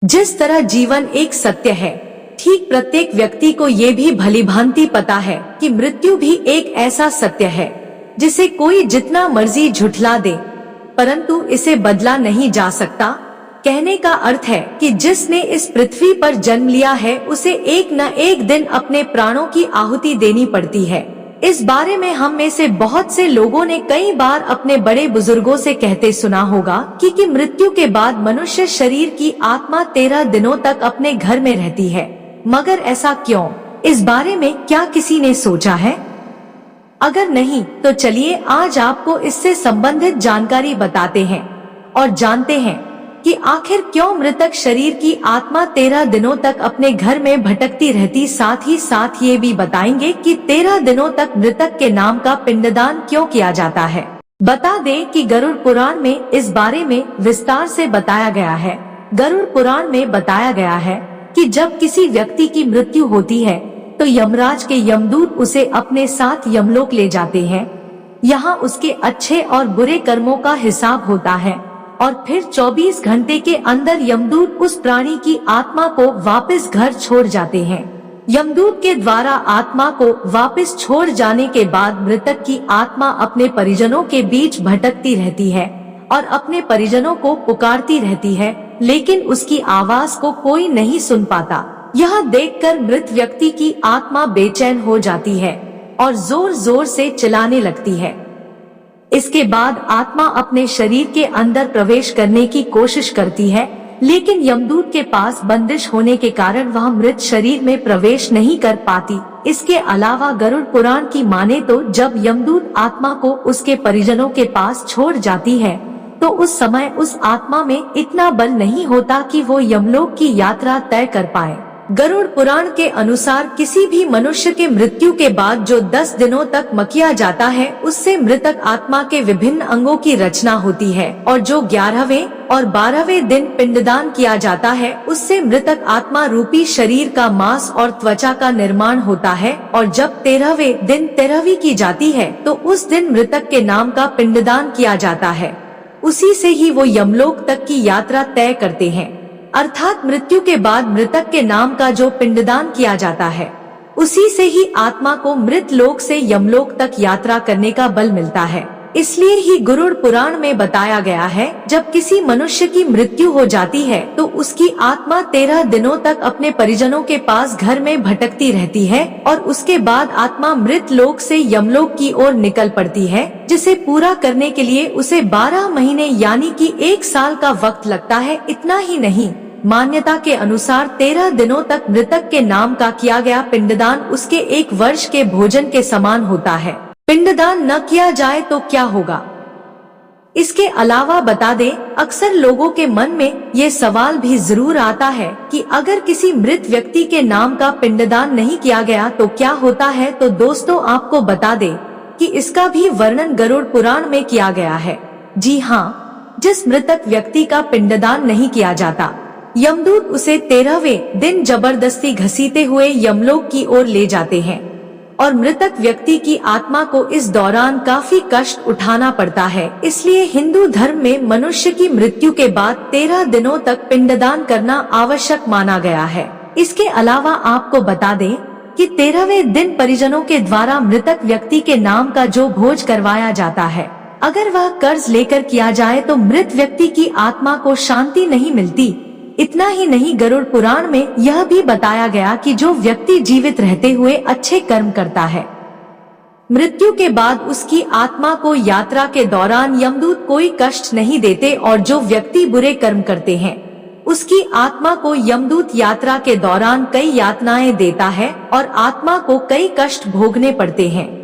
जिस तरह जीवन एक सत्य है, ठीक प्रत्येक व्यक्ति को ये भी भलीभांति पता है कि मृत्यु भी एक ऐसा सत्य है जिसे कोई जितना मर्जी झुठला दे, परंतु इसे बदला नहीं जा सकता। कहने का अर्थ है कि जिसने इस पृथ्वी पर जन्म लिया है उसे एक न एक दिन अपने प्राणों की आहुति देनी पड़ती है। इस बारे में हम में से बहुत से लोगों ने कई बार अपने बड़े बुजुर्गों से कहते सुना होगा कि मृत्यु के बाद मनुष्य शरीर की आत्मा 13 दिनों तक अपने घर में रहती है। मगर ऐसा क्यों? इस बारे में क्या किसी ने सोचा है? अगर नहीं तो चलिए आज आपको इससे संबंधित जानकारी बताते हैं और जानते हैं कि आखिर क्यों मृतक शरीर की आत्मा 13 दिनों तक अपने घर में भटकती रहती। साथ ही साथ ये भी बताएंगे कि 13 दिनों तक मृतक के नाम का पिंडदान क्यों किया जाता है। बता दें कि गरुड़ पुराण में इस बारे में विस्तार से बताया गया है। गरुड़ पुराण में बताया गया है कि जब किसी व्यक्ति की मृत्यु होती है तो यमराज के यमदूत उसे अपने साथ यमलोक ले जाते हैं। यहाँ उसके अच्छे और बुरे कर्मों का हिसाब होता है और फिर 24 घंटे के अंदर यमदूत उस प्राणी की आत्मा को वापस घर छोड़ जाते हैं। यमदूत के द्वारा आत्मा को वापस छोड़ जाने के बाद मृतक की आत्मा अपने परिजनों के बीच भटकती रहती है और अपने परिजनों को पुकारती रहती है, लेकिन उसकी आवाज को कोई नहीं सुन पाता। यह देखकर मृत व्यक्ति की आत्मा बेचैन हो जाती है और जोर जोर से चिल्लाने लगती है। इसके बाद आत्मा अपने शरीर के अंदर प्रवेश करने की कोशिश करती है, लेकिन यमदूत के पास बंदिश होने के कारण वह मृत शरीर में प्रवेश नहीं कर पाती। इसके अलावा गरुड़ पुराण की माने तो जब यमदूत आत्मा को उसके परिजनों के पास छोड़ जाती है तो उस समय उस आत्मा में इतना बल नहीं होता कि वो यमलोक की यात्रा तय कर पाए। गरुड़ पुराण के अनुसार किसी भी मनुष्य के मृत्यु के बाद जो 10 दिनों तक किया जाता है उससे मृतक आत्मा के विभिन्न अंगों की रचना होती है और जो 11वें और 12वें दिन पिंडदान किया जाता है उससे मृतक आत्मा रूपी शरीर का मांस और त्वचा का निर्माण होता है और जब 13वें दिन 13वीं की जाती है तो उस दिन मृतक के नाम का पिंडदान किया जाता है। उसी से ही वो यमलोक तक की यात्रा तय करते हैं। अर्थात मृत्यु के बाद मृतक के नाम का जो पिंडदान किया जाता है उसी से ही आत्मा को मृत लोक से यमलोक तक यात्रा करने का बल मिलता है। इसलिए ही गरुड़ पुराण में बताया गया है जब किसी मनुष्य की मृत्यु हो जाती है तो उसकी आत्मा 13 दिनों तक अपने परिजनों के पास घर में भटकती रहती है और उसके बाद आत्मा मृत लोक से यमलोक की ओर निकल पड़ती है, जिसे पूरा करने के लिए उसे 12 महीने यानी कि 1 साल का वक्त लगता है। इतना ही नहीं, मान्यता के अनुसार 13 दिनों तक मृतक के नाम का किया गया पिंडदान उसके 1 वर्ष के भोजन के समान होता है। पिंडदान न किया जाए तो क्या होगा? इसके अलावा बता दें, अक्सर लोगों के मन में ये सवाल भी जरूर आता है कि अगर किसी मृत व्यक्ति के नाम का पिंडदान नहीं किया गया तो क्या होता है। तो दोस्तों आपको बता दें कि इसका भी वर्णन गरुड़ पुराण में किया गया है। जी हाँ, जिस मृतक व्यक्ति का पिंडदान नहीं किया जाता यमदूत उसे 13वें दिन जबरदस्ती घसीटे हुए यमलोक की ओर ले जाते हैं और मृतक व्यक्ति की आत्मा को इस दौरान काफी कष्ट उठाना पड़ता है। इसलिए हिंदू धर्म में मनुष्य की मृत्यु के बाद 13 दिनों तक पिंडदान करना आवश्यक माना गया है। इसके अलावा आपको बता दें कि 13वें दिन परिजनों के द्वारा मृतक व्यक्ति के नाम का जो भोज करवाया जाता है, अगर वह कर्ज लेकर किया जाए तो मृत व्यक्ति की आत्मा को शांति नहीं मिलती। इतना ही नहीं, गरुड़ पुराण में यह भी बताया गया कि जो व्यक्ति जीवित रहते हुए अच्छे कर्म करता है, मृत्यु के बाद उसकी आत्मा को यात्रा के दौरान यमदूत कोई कष्ट नहीं देते और जो व्यक्ति बुरे कर्म करते हैं उसकी आत्मा को यमदूत यात्रा के दौरान कई यातनाएं देता है और आत्मा को कई कष्ट भोगने पड़ते हैं।